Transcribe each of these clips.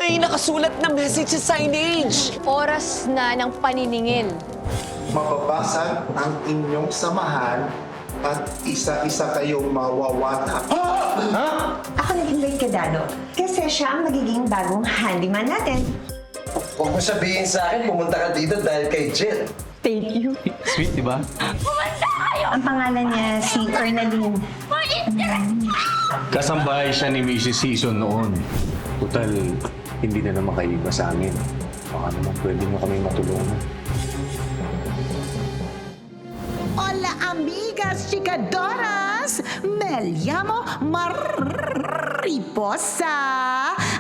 May nakasulat na message sa signage. Oras na ng paniningil. Mababasag ang inyong samahan at isa-isa kayong mawawatak. Ako nag-invite ka, Dado. Kasi siya ang magiging bagong handyman natin. Huwag mo sabihin sa akin, pumunta ka dito dahil kay Jill. Thank you. Sweet, di ba? Ang pangalan niya si Ernaline. Kasambahay siya ni Mrs. Season noon. Total, hindi na naman kayo iba sa amin. Baka naman pwede mo kami matulungan. Hola, amigas chicadoras! Me llamo Mariposa.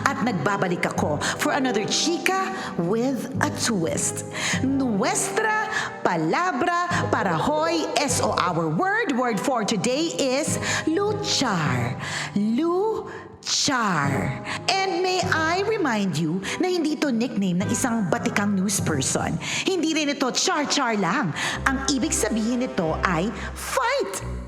At nagbabalik ako for another chica with a twist. Nuestra palabra para hoy es o our word for today is luchar. Luchar. And may I remind you na hindi ito nickname ng isang batikang news person. Hindi rin ito char-char lang. Ang ibig sabihin nito ay fight.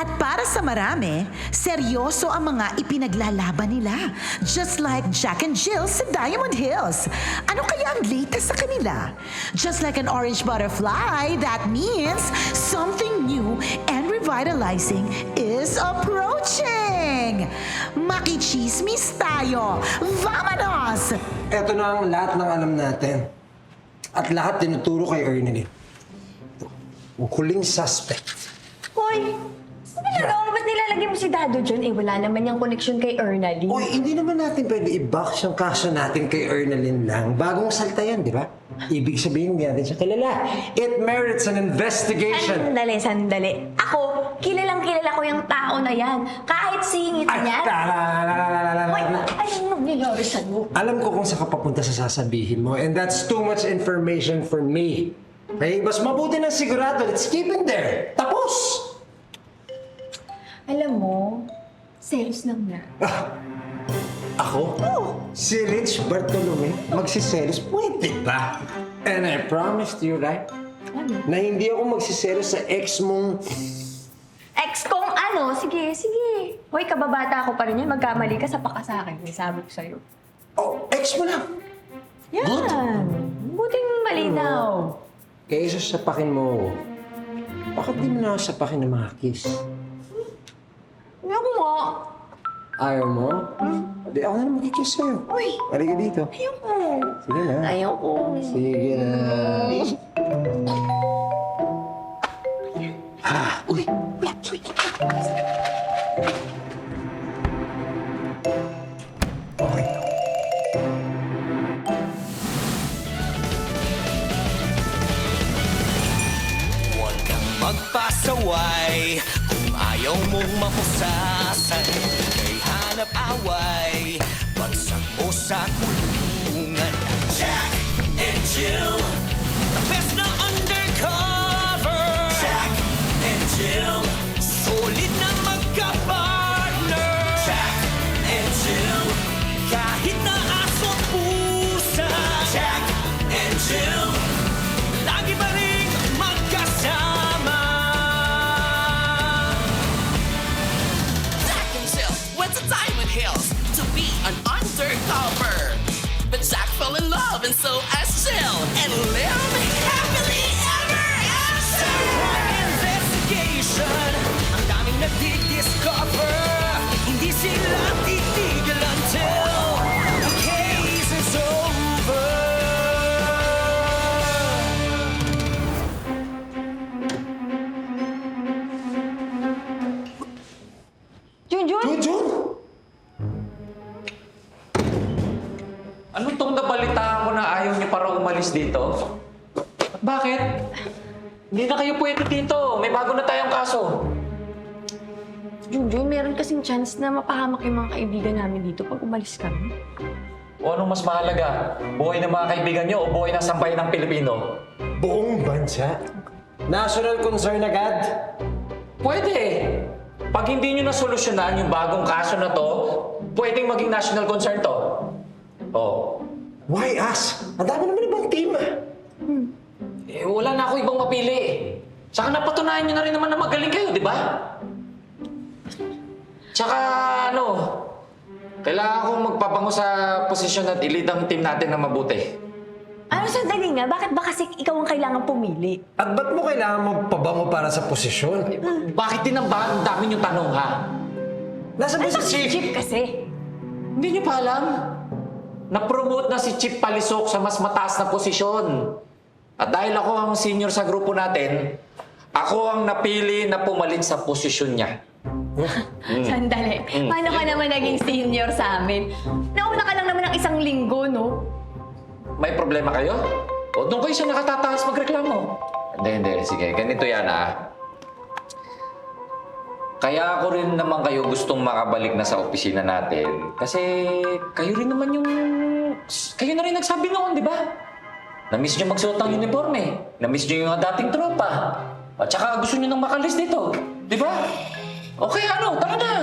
At para sa marami, seryoso ang mga ipinaglalaban nila. Just like Jack and Jill sa Diamond Hills. Ano kaya ang latest sa kanila? Just like an orange butterfly, that means something new and revitalizing is approaching. Makichismis tayo. Vamonos! Ito na ang lahat ng alam natin. At lahat tinuturo kay Ernie. Huling suspect. Hoy! Ano? Ba't nilalagay mo si Dado dyan? Eh, wala naman yung connection kay Ernaline. Oy, hindi naman natin pwede i-box yung kaso natin kay Ernaline lang. Bagong salta yan, di ba? Ibig sabihin, hindi natin siya kilala. It merits an investigation. Sandali. Ako, kilala ko yung tao na yan. Kahit singit niya. Hoy, anong nangyayari sa'yo? Alam ko kung saan ka papunta sa sasabihin mo, and that's too much information for me. Okay, mas mabuti na sigurado. Let's keep it there. Tapos! Alam mo, selos lang na. Ako? Si Rich Bartolome, magsiselos, pwede ba? And I promised you, right? Na hindi ako magsiselos sa ex mong... Ex kong ano? Sige. Hoy, kababata ko pa rin yun. Magkamali ka sa pakasakin. May sabi ko sa'yo. Oh, ex mo lang. Yan. Buting malinaw. Kaysa sapakin mo, bakit di mo na ako sapakin ng mga kiss? Ayoko mo. Ayaw mo? Di ako na magkikiss sa'yo. Uy. Halika dito. Ayoko. Sige na. Ayoko. Sige na. Uy. Okay. Huwag kang magpasaway kung ayaw mong mapusasan. Kay hanap away, bagsak mo sa kulungan. Jack and Jill, the best na undercover. Jack and Jill, solid na magka-partner. Jack and Jill, kahit na aso pusa. Jack and Jill, lagi pa rin magkasama. Jack himself went to Diamond Hills to be an undercover. But Jack fell in love and so as Jill and live happily ever after. Investigation, ang daming nagdi-discover. Hindi sila titigil until the case is over. Junjun? Jun! Ano tong nabalitaan ko na ayaw niyo para umalis dito? At bakit? Hindi na kayo pwede dito. May bago na tayong kaso. Junjun, meron kasing chance na mapahamak yung mga kaibigan namin dito pag umalis kami. O anong mas mahalaga? Buhay ng mga kaibigan niyo o buhay ng sambayan ng Pilipino? Buong bansa? National concern agad? Pwede. Pag hindi niyo nasolusyonan yung bagong kaso na to, pwedeng maging national concern to. Oh. Why us? Ang dami naman ibang team. Eh, wala na ako ibang mapili. Tsaka napatunayan niyo na rin naman na magaling kayo, di ba? Tsaka ano, Kailangan akong magpabango sa posisyon at ilid ang team natin na mabuti. Ano, sandali nga, bakit ba kasi ikaw ang kailangan pumili? At ba't mo kailangan magpabango para sa posisyon? Bakit din ang dami niyong tanong, ha? Nasa ba si Chief? Chip kasi. Hindi niyo pa alam? Na-promote na si Chief Palisok sa mas mataas na posisyon. At dahil ako ang senior sa grupo natin, ako ang napili na pumalit sa posisyon niya. Sandali, paano ka naman naging senior sa amin? Nauna ka lang naman ng 1 linggo, no? May problema kayo? O doon kayo siya nakatataas magreklamo? Hindi. Sige, ganito yan, ha? Kaya ako rin naman kayo gustong makabalik na sa opisina natin. Kasi kayo rin naman yung... Kayo na rin nagsabi noon, di ba? Na-miss nyo magsuot ng uniforme. Na-miss nyo yung dating tropa. At saka gusto nyo nang makalis dito. Di ba? Okay, ano? Tara na!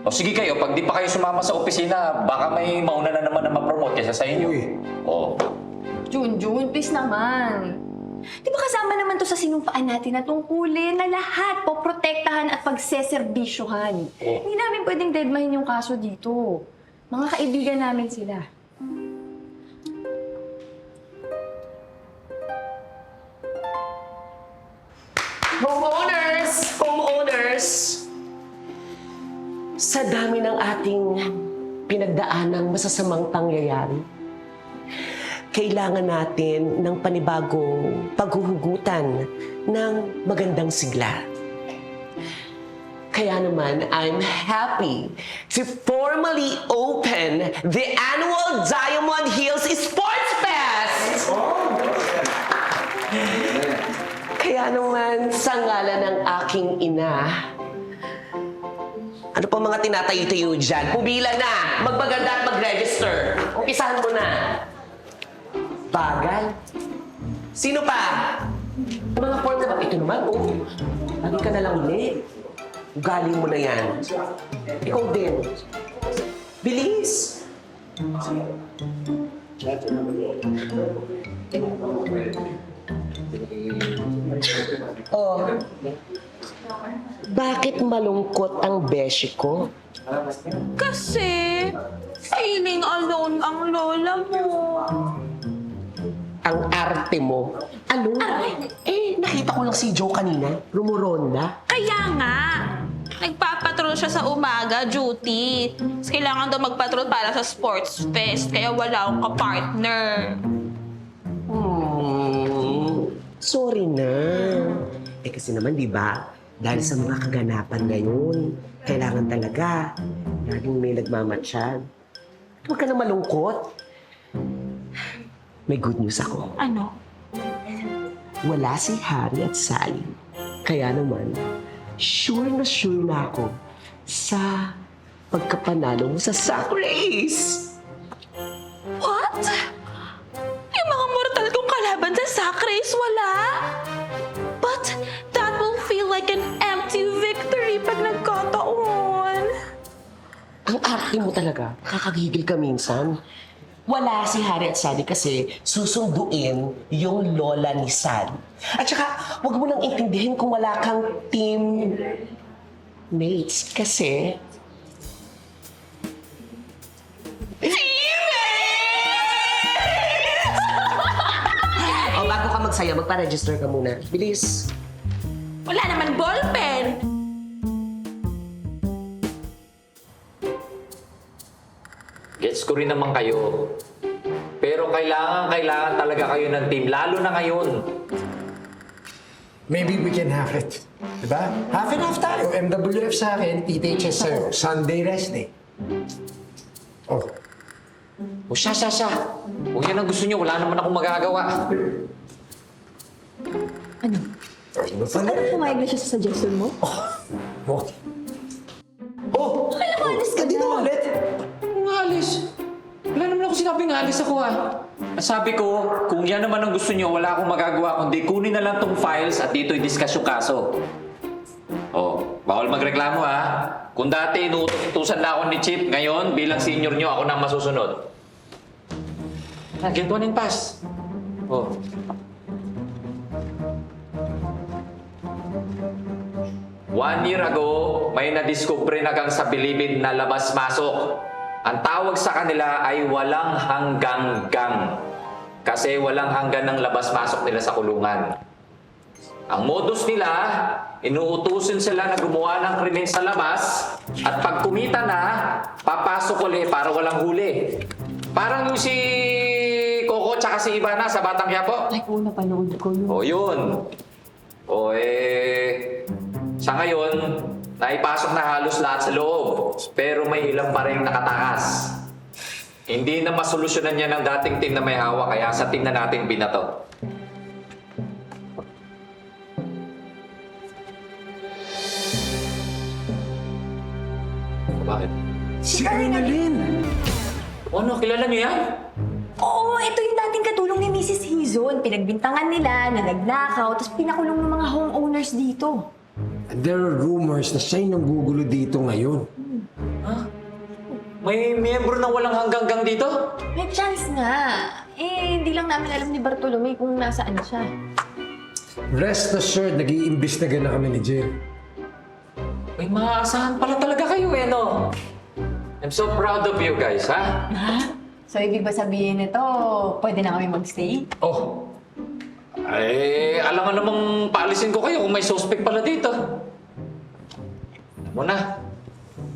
O sige kayo, pag di pa kayo sumama sa opisina, baka may mauna na naman na ma-promote kaysa sa inyo. O. Junjun, please naman. Di ba kasama naman to sa sinumpaan natin na tungkulin na lahat poprotektahan at pagseserbisyuhan. Hindi namin pwedeng deadmahin yung kaso dito. Mga kaibigan namin sila. Homeowners! Sa dami ng ating pinagdaanang masasamang pangyayari, kailangan natin ng panibagong paghuhugutan ng magandang sigla. Kaya naman, I'm happy to formally open the annual Diamond Hills Sports Fest! Kaya naman, sa ngalan ng aking ina, ano pa mga tinatayo-tayo dyan? Pumila na! Magmaganda at mag-register! Umpisahan mo na! Bagal? Sino pa? Mga form na ba? Ito naman, oh. Lagi ka na lang uli. Ugaling mo na yan. Ikaw din. Bilis! Oh. Bakit malungkot ang beshi ko? Kasi, feeling alone ang lola mo. Ang arte mo. Ano? Nakita ko lang si Joe kanina. Rumuronda. Kaya nga, nagpapatrol siya sa umaga, duty. Tapos kailangan daw magpatrol para sa sports fest, kaya wala akong kapartner. Sorry na. Kasi naman, di ba, dahil sa mga kaganapan ngayon, kailangan talaga laging may nagmamatsyag. Huwag ka na malungkot. May good news ako. Ano? Wala si Harry at Sally. Kaya naman, sure na ako sa pagkapanalo mo sa sack race. What? Yung mga mortal kong kalaban sa sack race, wala? But that will feel like an empty victory pag nagkataon. Ang arte mo talaga. Kakagigil ka minsan. Wala si Harry at Sally kasi susunduin yung lola ni Sally. At saka, huwag mo nang intindihin kung wala kang team mates kasi... O, bago ka magsaya, magpa-register ka muna. Bilis. Wala naman ballpen. Gets ko rin naman kayo. Pero kailangan talaga kayo ng team, lalo na ngayon. Maybe we can have it. Diba? Half and half tayo. MWF sa akin, TTHS sa'yo. Sunday rest day. Oh. O siya. Kung yan ang gusto niyo, wala naman akong magagawa. Ano? Ano pumayag na siya sa suggestion mo? Oh. Oh! Kailan mo alis ka Dito na? ulit. Alis. Wala naman ako sinabing alis ako, ha. Sabi ko, kung yan naman ang gusto niyo, wala akong magagawa kundi kunin na lang tong files at dito i-discuss yung kaso. Oh, bawal magreklamo, ha. Kung dati inuutos-utusan na ako ni Chip, ngayon bilang senior niyo ako nang masusunod. Get one and pass. Oh. One year ago, may nadiskubre na kang sa bilibid na labas-masok. Ang tawag sa kanila ay walang hanggang-gang. Kasi walang hanggan ng labas-masok nila sa kulungan. Ang modus nila, inuutusin sila na gumawa ng krimen sa labas at pag kumita na, papasok ulit para walang huli. Parang yung si Coco tsaka si Ivana sa Batang Quiapo. Ay, kung napanood ko yun. O yun. O sa ngayon, naipasok na halos lahat sa loob. Pero may ilang pa rin nakatakas. Hindi na masolusyonan niya ng dating team na may hawak, kaya sa team na natin binato. Bakit? Si Arnalyn! Ano, kilala niyo yan? Oo, ito yung dating katulong ni Mrs. Hizon. Pinagbintangan nila, na nagnakaw, tapos pinakulong ng mga homeowners dito. There are rumors na siya'y nanggugulo dito ngayon. May miyembro ng walang hanggang-gang dito? May chance nga. Hindi lang namin alam ni Bartolome kung nasaan siya. Rest assured, nag-iimbestiga na kami ni Jill. May maaasahan pala talaga kayo no? I'm so proud of you guys, ha? So, ibig ba sabihin nito, pwede na kami magstay? Oh. Alam nga namang paalisin ko kayo kung may suspect pala dito. Alam mo na.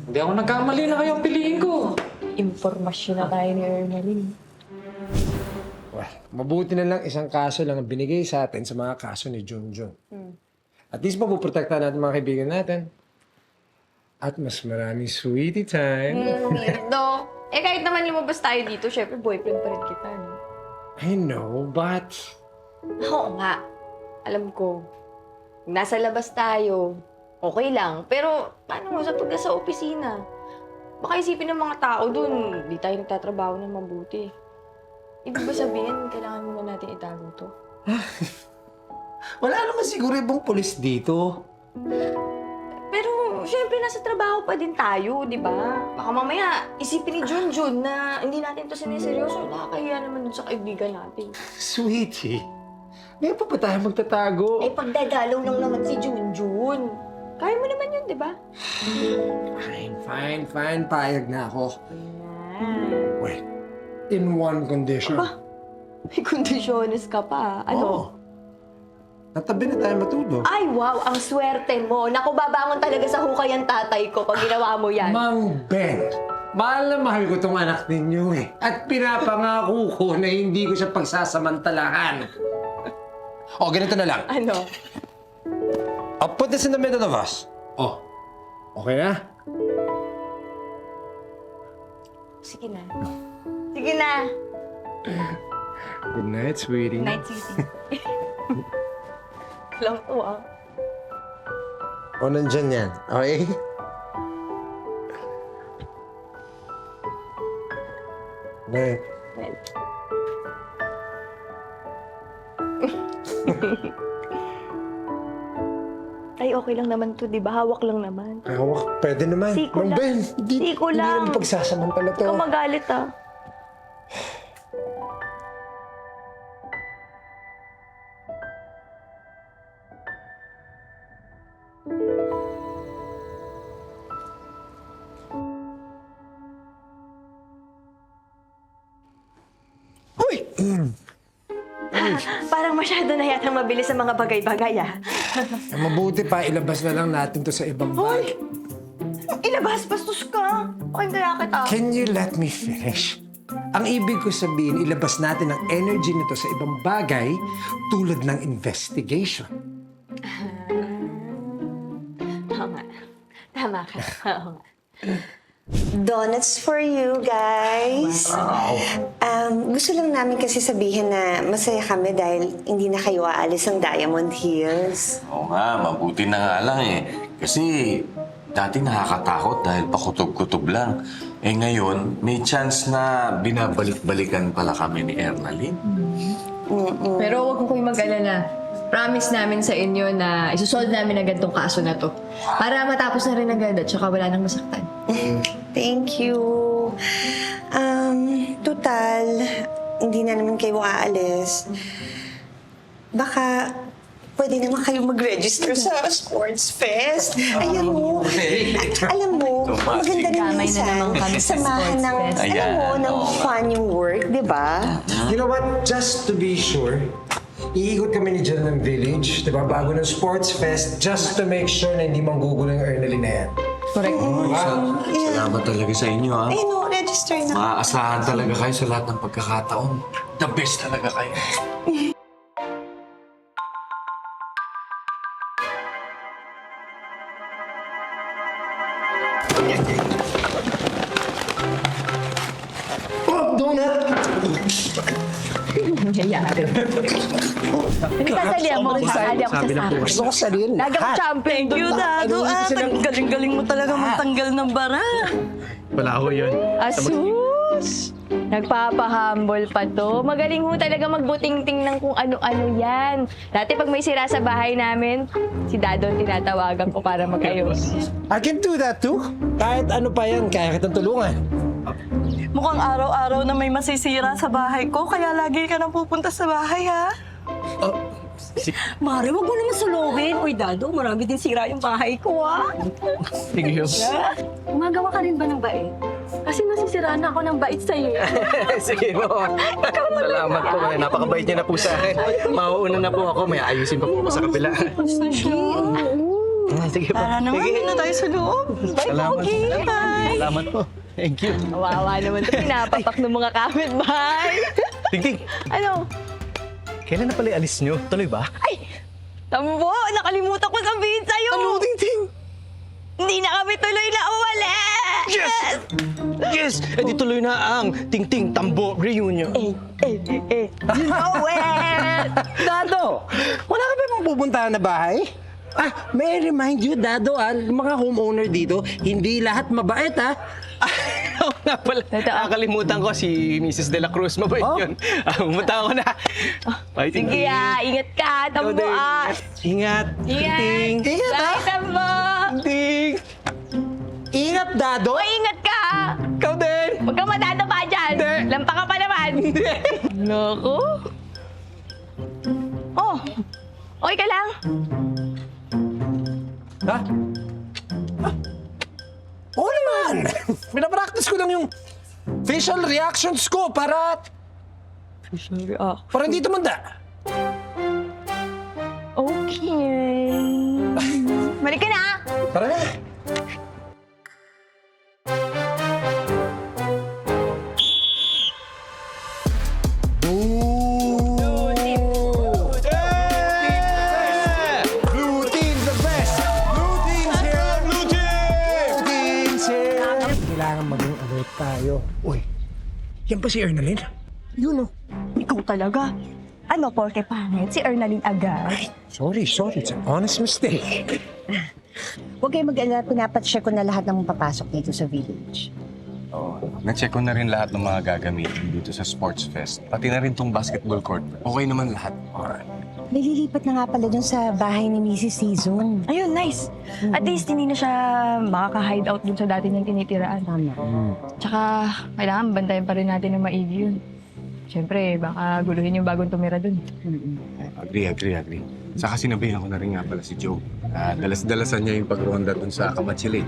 Hindi ako nagkamali na kayong piliin ko. Impormasyon na tayo ni Ermeline. Well, mabuti na lang isang kaso lang ang binigay sa atin sa mga kaso ni Junjun. At least mapuprotektahan natin mga kaibigan natin. At mas maraming sweetie time. Weirdo. Kahit naman lumabas tayo dito, syempre boyfriend pa rin kita, no? I know, but... Oo nga. Alam ko. Nasa labas tayo. Okay lang. Pero, paano mo sa pagka sa opisina? Baka isipin ng mga tao dun, di tayo nagtatrabaho ng mabuti. Ibig ba sabihin, kailangan muna natin itago to? Wala naman siguro ibang pulis dito. Pero, syempre, nasa trabaho pa din tayo, di ba? Baka mamaya, isipin ni Junjun na hindi natin to siniseryoso. Nakakahiya naman dun sa kaibigan natin. Sweetie, ngayon pa ba tayo magtatago? Pagdadalaw lang naman si Junjun. Kaya mo naman yun, di ba? Fine. Payag na ako. Wait, in one condition. Aba, may kondisyones ka pa. Ano? Oo. Natabi na tayo matulog. Ay, wow! Ang swerte mo. Naku, babangon talaga sa hukay ang tatay ko pag ginawa mo yan. Mang Ben, mahal na mahal ko tong anak ninyo eh. At pinapangako ko na hindi ko siya pagsasamantalahan. O, ganito na lang. Ano? I'll put this in the middle of us. Oh, okay na? Sige na. Sige na. Good night, sweetie. Night, sweetie. Lang to, ah. O, nandyan yan. Okay? Night. Night. Ay, okay lang naman to, di ba? Hawak lang naman. Hawak, pwede naman. Siko Mang lang. Ben, Siko hindi lang. naman pagsasamantala to. Ikaw magalit, ah. Uy! Parang masyado na yata mabilis sa mga bagay-bagay, ah. Mabuti pa, ilabas na lang natin to sa ibang bag. Ilabas, bastos ka. Okay, kaya kita. Can you let me finish? Ang ibig ko sabihin, ilabas natin ang energy nito sa ibang bagay tulad ng investigation. Tama. Tama ka. Oo nga. Donuts for you guys. Gusto lang namin kasi sabihin na masaya kami dahil hindi na kayo aalis ng Diamond Hills. Oo nga, mabuti na nga lang eh. Kasi dati nakakatakot dahil pakutob-kutob lang. Eh ngayon, may chance na binabalik-balikan pala kami ni Ernaline. Pero huwag ko kayong mag-alala. Promise namin sa inyo na isusolve namin agad tong kaso na to. Para matapos na rin agad at saka wala nang masaktan. Thank you. Total, hindi na naman kayo aalis. Baka pwede naman kayo mag-register sa Sports Fest. Ayan mo. At alam mo, maganda rin Damay na naman kami sa samahan ng, Sports Fest. alam mo, ng fun yung work, di ba? You know what? Just to be sure, iikot kami ni Jen ng village, di ba? Bago ng Sports Fest, just to make sure na hindi manggugulo yung Ernalyn na yan. Correct. Salamat talaga sa inyo, ha? Ayun o, register na. Maaasahan talaga kayo sa lahat ng pagkakataon. The best talaga kayo. Oh, donut! Pinagkasalihan mo rin sa ako sa Gusto ko salihan Lagi ako champion. Thank you, Dado. Galing-galing mo talaga magtanggal ng bara. Wala ho yun. Asus! Nagpapahumble pa to. Magaling ho talaga magbuting-ting ng kung ano-ano yan. Dati pag may sira sa bahay namin, si Dado ang tinatawagan ko para mag-ayos. I can do that too. Kahit ano pa yan, kaya kitang tulungan. Mukhang araw-araw na may masisira sa bahay ko, kaya lagi ka nang pupunta sa bahay, ha? Mare, wag mo naman sulungin. Uy, Dado, marami din sira yung bahay ko, ha? Sige ho. Gumagawa ka rin ba ng bait? Kasi nasisiraan na ako ng bait sa'yo. Sige po. Salamat po. Napakabait niya na po sa akin. Mauuna na po ako. May ayusin pa po ako sa kabila. Sige po. Tara naman, Sige. na tayo sa loob. Bye, Salamat. Pogi. Bye. Salamat po. Thank you. Kawawa naman ito. Pinapapak ng mga kapitbahay. Tingting, Ano? kailan na pala yung alis nyo? Tuloy ba? Ay! Tambo! Nakalimutan ko sabihin sa'yo! Ano, Tingting? Hindi na kami tuloy na uwali! Yes! Yes! Eh di tuloy na ang Tingting Tambo Reunion. You know it! Dado, wala ka ba pang pupuntahan na bahay? Ah, may I remind you, Dado, mga homeowner dito, hindi lahat mabait, Oo nga pala. Totoo. Nakakalimutan ko si Mrs. De La Cruz. Mabait yun. Pumunta ako na. Bye, Sige Tingting. ingat ka, Tambo Ikaw din. Ingat. Ingat! Tingting. Bye, Tambo! Tingting. Ingat, Dado! Uy, ingat ka! Ikaw din. Huwag kang matadapa dyan! Hindi. Lampa ka pa naman! Hindi. Naku! Oh! Okay ka lang? Ha? Oo naman! Pinapractice ko lang yung facial reactions ko para hindi tumanda. Okay. Balik ka na! Tara na! Blue team's the best! Blue team's here! Blue team's here! Kailangan maging alert tayo. Uy, yan pa si Ernalyn? Yun, oh. Ikaw talaga. Ano, porke pangit? Si Ernalyn agad. Sorry. It's an honest mistake. Huwag kayo mag-alala, pinapacheck ko na lahat ng papasok dito sa village. Na-check ko na rin lahat ng mga gagamitin dito sa Sports Fest. Pati na rin tong basketball court. Okay naman lahat. Nililipat na nga pala dun sa bahay ni Mrs. Season. Ayun, nice. At least hindi na siya makaka-hideout dun sa dati niyang tinitiraan. Tama. Tsaka, kailangan bantayan pa rin natin ng maigi yun. Siyempre, baka guluhin yung bagong tumira dun. Agree. Saka sinabihan ko na rin nga pala si Joe. Dalas-dalasan niya yung pagronda dun sa Kamatsili.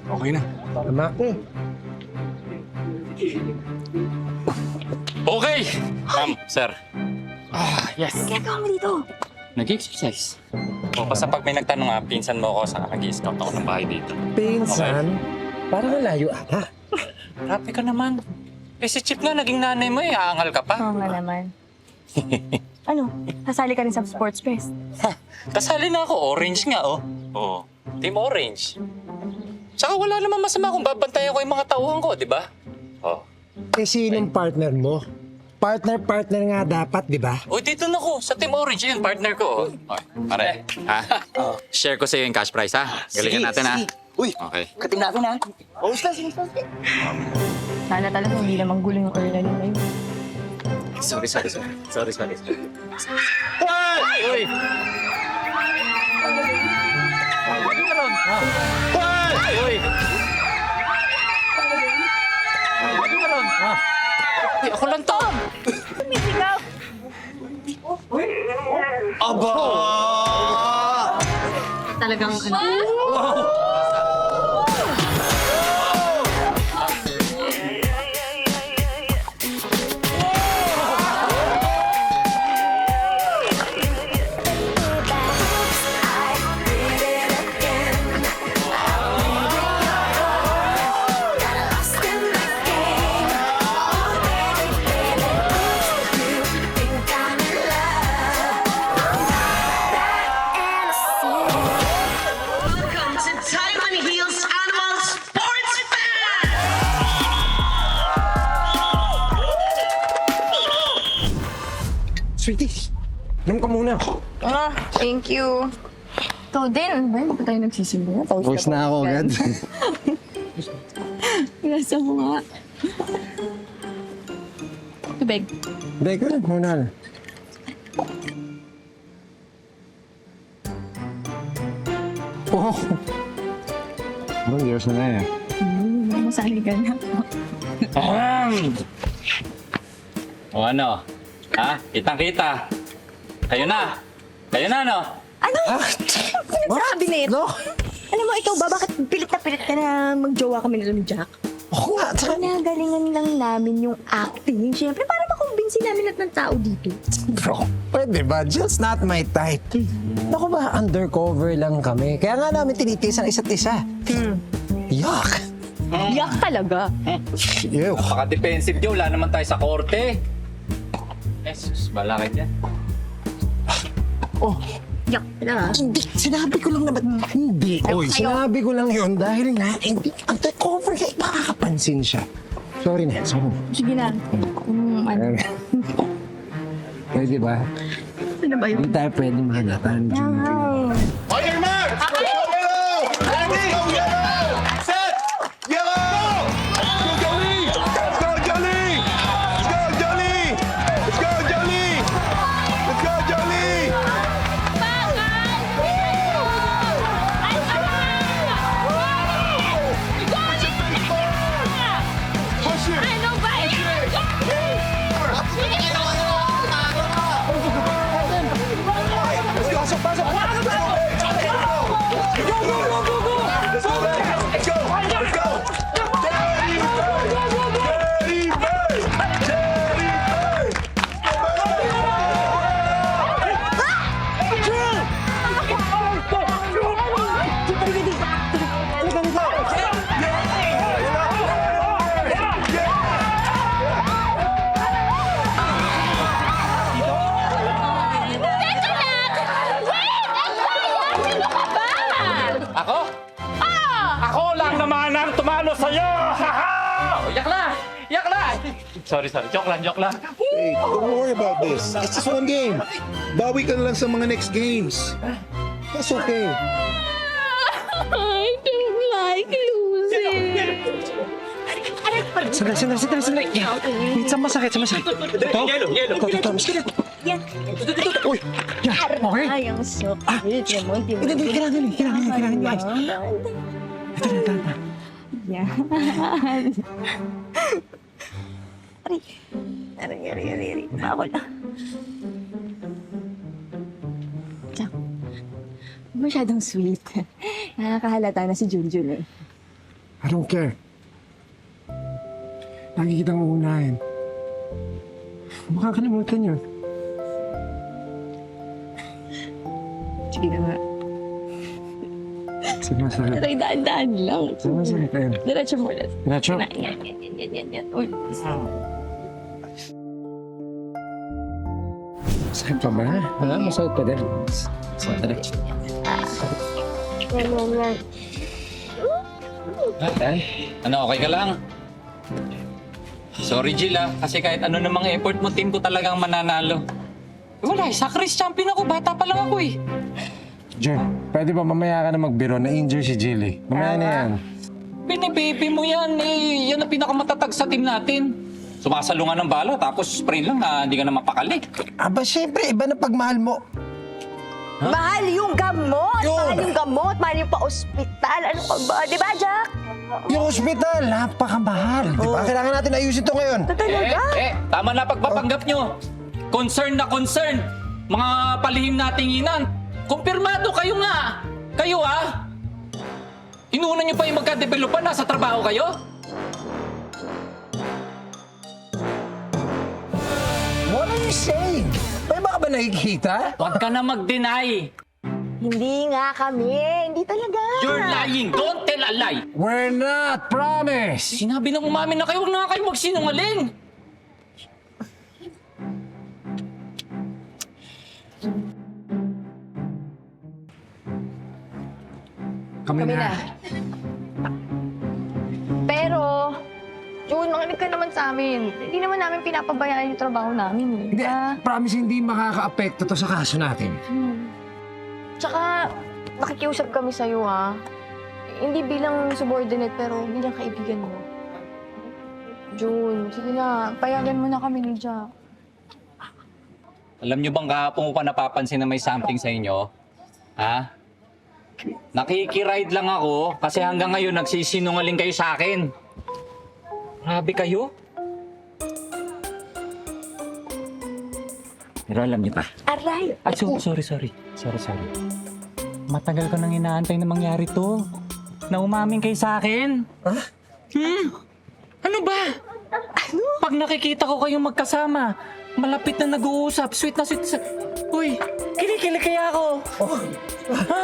Okay na. Tama ko. Okay! Ma'am, sir. Yes. Kaya ka mo dito. Nag-exercise. O, basta pag may nagtanong pinsan mo ako, saka nag-i-scout ako ng bahay dito. Pinsan? Parang malayo ata. Grabe ka naman. Eh, si Chip nga, naging nanay mo eh. Aangal ka pa. Oo nga naman. Ano? Sasali ka rin sa Sports Fest? Kasali na ako. Orange nga, oh. Oo. Team Orange. Tsaka wala naman masama kung babantayan ko yung mga tauhan ko, di ba? Oh. Eh, sinong partner mo? Partner nga dapat, di ba? Uy, dito na ko. Sa Team Orange, yun, partner ko. Oh. Okay, pare. Ha? Share ko sa'yo yung cash prize, ha? Galingan natin, ha? Uy, Okay. kating natin ha. Sana talaga hindi na manggulo yung Ernalyn na yun. Sorry. Uy! Uy! Uy, ako lang to. Talagang ano. Welcome to Diamond Heels Animal Sports Fan! Sweetie, inom ka muna. Thank you. Ikaw din. Ba, hindi pa tayo nagsisimula. Voice na ako agad. Nasa mo nga. Tubig. Hindi ka lang, muna na. Oh! Ilang years na eh. Masali ka na. O ano? Ha? Kitang-kita. Kayo na. Kayo na, no? Ano? Pinagsasabi na ito? Alam mo, ikaw ba, bakit pilit ka na magjowa kami ni Jack? Oo nga, tsaka... Nagalingan lang namin yung acting. Siyempre, para makumbinsi namin lahat ng tao dito. Bro, pwede ba? Just not my type. Naku ba, undercover lang kami. Kaya nga namin tinitis ang isa't isa. Yuck! Yak talaga. Ew. Napaka-defensive nyo. Wala naman tayo sa korte. Jesus, balakit yan. Oh, Yak talaga. hindi. Sinabi ko lang naman. Hindi. Oy, sinabi ko lang yun dahil nga, hindi. Undercover kaya makakapansin siya. Sorry na. Sorry. Sige na. Pwede ba? Ano ba yun? Hindi tayo pwede mahalatan. On your mark! Ready? Go, yellow! Set! Yellow! Let's go, Jolie! Let's go, Jolie! Let's go, Jolie! Let's go, Jolie! Let's go, Jolie! Push it! Ano ba yan? Pasok, pasok! Let's go! Go, go, go, go, go! Let's go, let's go! Let's go! Jerry Bird! Jerry Bird! Ako? Ako lang naman ang tumalo sa'yo! Yak na! Yak na! Sorry. Joke lang. Hey, don't worry about this. It's just one game. Bawi ka na lang sa mga next games. That's okay. I don't like losing. Sandali. Minsan masakit. Ito? Yelo. Yan. Uy! Yan, okay? Ay, ang sakit. Hindi, kailangan niya. Ito na. Yan. Ari. Bawal na. Jack, masyadong sweet. Nakakahalata na si Junjun eh. I don't care. Lagi kitang uunahin. Makakalimutan yun. Sige na nga. Sige, masakit. Aray, daan-daan lang. Sige, masakit. Ayun. Diretso mo ulit. Nacho? Yan. Uy. Masakit pa ba? Ha? Masakit pa din. Sandali. Ano, okay ka lang? Sorry, Jill, kasi kahit ano namang effort mo, team ko talagang mananalo. Wala, sa Chris champion ako. Bata pa lang ako eh. Jen, pwede ba mamaya ka na magbiro na injure si Jilly? Mamaya na yan. Binibaby mo yan eh. Yan ang pinakamatatag sa team natin. Sumasalungan ng bala, tapos sprain lang na hindi ka na mapakali. Aba, syempre, iba na pagmahal mo. Mahal yung gamot! Mahal yung pa-ospital. Ano ka ba? Di ba, Jack? Yung ospital, napakamahal. Di ba? Kailangan natin ayusin to ngayon. Talaga? Tama na pagpapanggap nyo. Concern na concern. mga palihim na tinginan. Kumpirmado kayo nga. Kayo Inuna niyo pa yung magka-developan, nasa trabaho kayo? What are you saying? May baka ba nakikita? Huwag ka na mag-deny. Hindi nga kami. Hindi talaga. You're lying. Don't tell a lie. We're not, promise! Sinabi ng umamin na kayo, huwag na kayo magsinungaling. Kami na. Pero, June, makinig ka naman sa amin. Hindi naman namin pinapabayaan yung trabaho namin. Hindi, promise hindi makaka-apekto to sa kaso natin. Tsaka, nakikiusap kami sa'yo, Hindi bilang subordinate, pero bilang kaibigan mo. June, sige na, payagan mo na kami ni Jack. Alam niyo bang kahapon ko pa napapansin na may something sa inyo? Ha? Nakikiride lang ako kasi hanggang ngayon nagsisinungaling kayo sa akin. Grabe kayo. Pero alam niyo pa. Aray! Ay, sorry. Matagal ko nang inaantay na mangyari to. Na umamin kayo sa akin. Ha? Ano ba? Ano? Pag nakikita ko kayong magkasama, malapit na nag-uusap, sweet na sweet. Uy, kilikili kaya ako. Ha?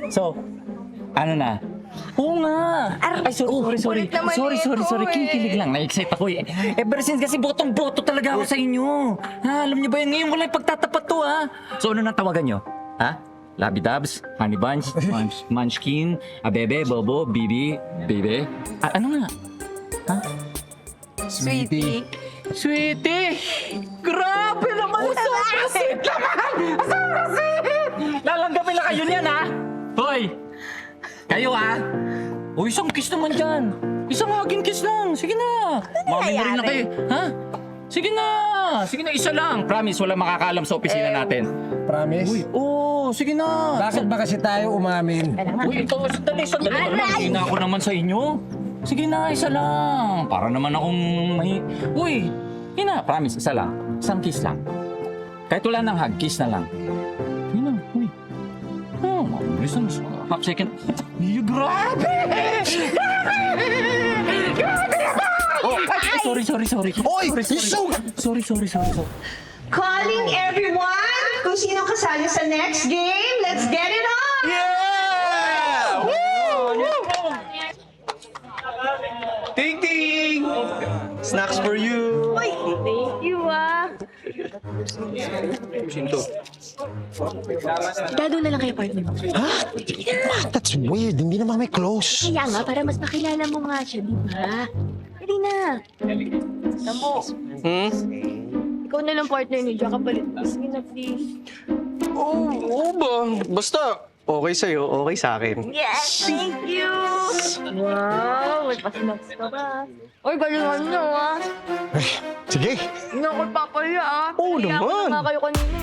So, ano na? Oo nga. Ay, sorry. Ulit naman Sorry. ito, Kinikilig lang. Na-excite ako eh. Ever since kasi botong-boto talaga ako sa inyo. Ha, alam niyo ba yun? Ngayon wala yung pagtatapat to, ha? So, ano nang tawagan niyo? Ha? Labi Dabs, Honey Bunch, Munchkin, Abebe, Bobo, Bibi, Bebe. Ano nga? Ha? Sweetie. Sweetie! Grabe naman! Sobrang sweet naman! Sobrang sweet! Lalanggapin lang kayo niyan, ha? Hoy! Kayo, ha? O, isang kiss naman dyan. Isang hugging kiss lang. Sige na. Mami na rin na kayo. Ha? Sige na, isa lang. Promise, wala makakaalam sa opisina natin. Promise? Uy, sige na. Bakit ba kasi tayo umamin? Uy, ito, sandali. Mahina ako naman sa inyo. Sige na, isa lang. Para naman akong Uy, na, promise, isa lang. Isang kiss lang. Kahit wala nang hug, kiss na lang. Yun na, uy. Mabilis na. Half second. Grabe! Sorry. Oy! Sorry. Calling everyone! Kung sino kasali sa next game, let's get it on! Ting! Snacks for you! Thank you, Dado na lang kayo, partner. That's weird. Hindi naman may close. Kaya nga, para mas makilala mo nga siya, di ba? Dali na. Tamo. Ikaw na lang partner ni Jack, kapalit. Sige na, please. Oo ba? Basta, okay sa'yo, okay sa akin. Yes, thank you! Wow, may pa-snacks ka ba? Uy, galingan nyo, Sige. Hindi ako papaya, Oo Kaya naman. ako na kayo kanina,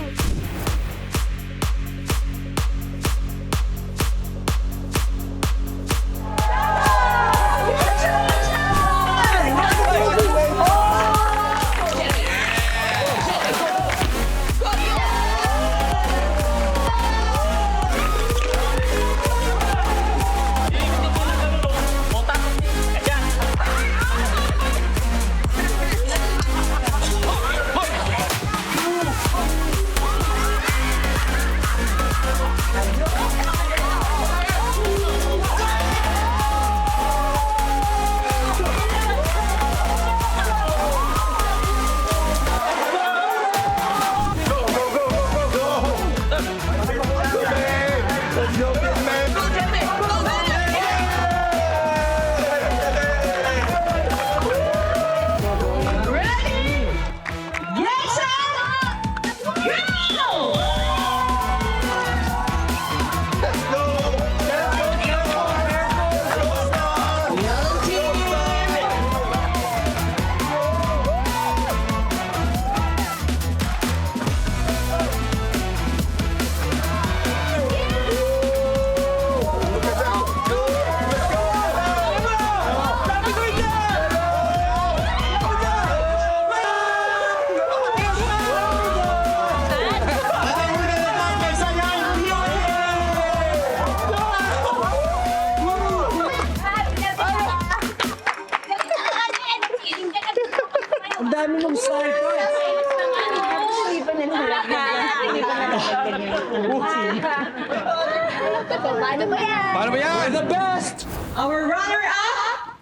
Our runner-up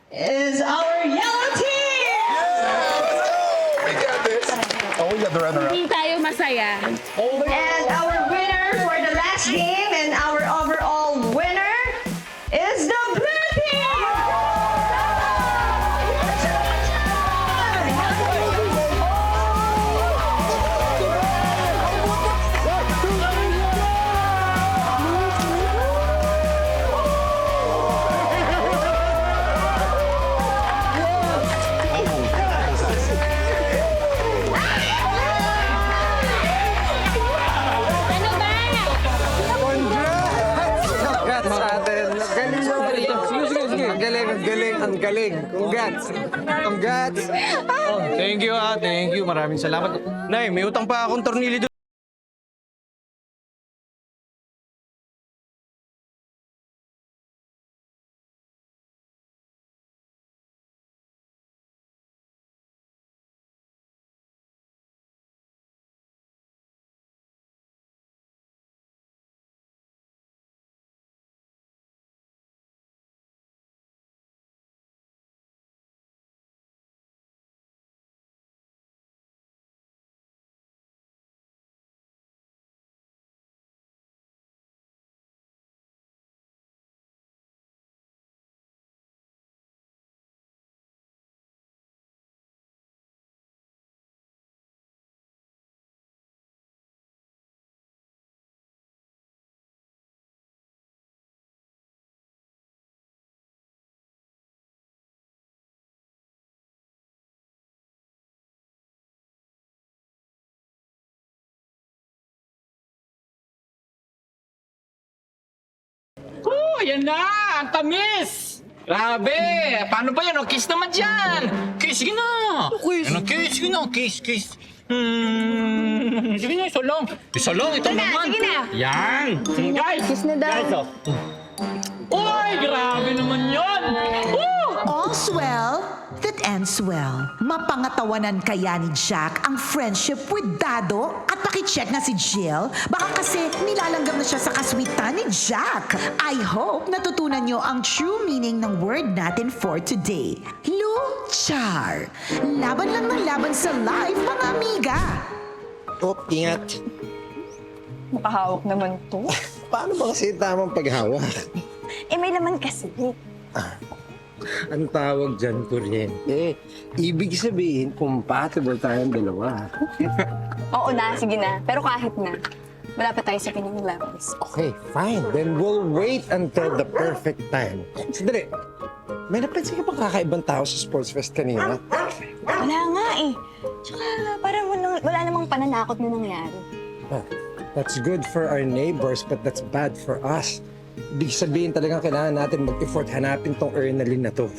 is our yellow team! We got this. Oh, we got the runner-up. Hindi tayo masaya. And our winner for the last game and our overall winner is the blue team! Ano ba? Congrats sa atin. Galing mo. Sige. Ang galing. Congrats. Thank you thank you. Maraming salamat. Nay, may utang pa akong tornilyo doon. Oh, yan na! Ang tamis! Grabe! Paano ba yan? Kiss naman dyan! Kiss, sige na! Kiss? Kiss, sige na! Kiss. Sige na, isa lang. Isa lang, ito naman. Sige na. Yan! Guys! Kiss na daw. Guys, Uy, grabe naman yun! All's well that ends well. Mapangatawanan kaya ni Jack ang friendship with Dado? At pakicheck na si Jill. Baka kasi nilalanggam na siya sa kaswitan ni Jack. I hope natutunan nyo ang true meaning ng word natin for today. Luchar. Laban lang ng laban sa life, mga amiga. Oh, ingat. Makahawak naman to. Paano ba kasi tamang paghawak? May laman kasi. Ang tawag dyan, kuryente. Ibig sabihin, compatible tayong dalawa. Oo na, sige na. Pero kahit na, wala pa tayo sa pinyong levels. Okay, fine. Then we'll wait until the perfect time. Sandali. May napansin ka ba kakaibang tao sa Sports Fest kanina? Wala nga eh. Tsaka parang wala namang pananakot na nangyari. Ah, that's good for our neighbors, but that's bad for us. Ibig sabihin talagang kailangan natin mag-effort hanapin tong Ernalyn na to.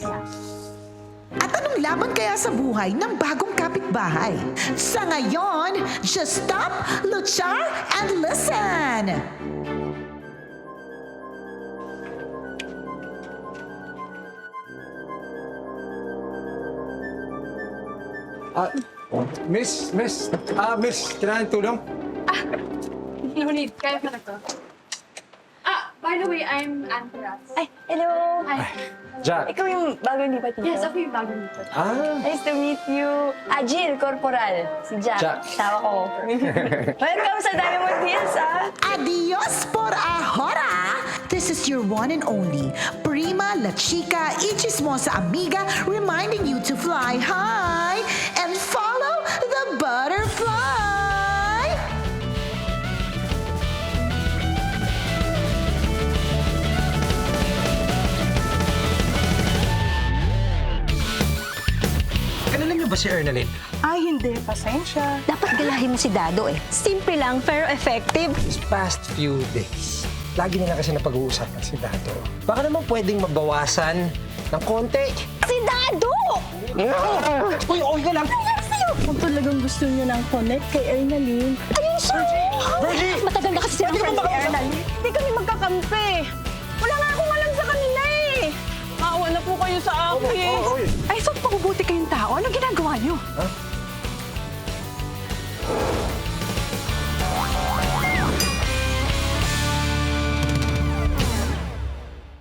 At anong laban kaya sa buhay ng bagong kapitbahay? Sa ngayon, just stop, luchar, and listen! Miss, kailangan tulong? No need. Kaya pa na to. By the way, I'm Anne Peraz. Ay, hello! Hi. Jack. Ikaw yung bagong lipat dito? Yes, ako yung bagong dito. Nice to meet you. Jill, Corporal. Si Jack. Jack. Tawa ko. Welcome sa Diamond Hills, Adios por ahora! This is your one and only Prima La Chica y Chismosa Amiga reminding you to fly high and follow the butterfly! Kilala niyo ba si Ernalyn? Ay, hindi. Pasensya. Dapat galahin mo si Dado eh. Simple lang, pero effective. These past few days, lagi nila kasi napag-uusapan si Dado. Baka naman pwedeng mabawasan ng konti. Si Dado! Uy, okay ka lang. Nangyari sa'yo? Kung talagang gusto niyo ng connect kay Ernalyn. Ayun siya! Virgie! Matagal na kasi sila friends kay Ernalyn. Hindi kami magkakampi. Wala nga akong alam sa kanila eh. Maawa na po kayo sa akin. Okay. Ay, so mabubuti kayong tao. Ano ginagawa niyo? Ha?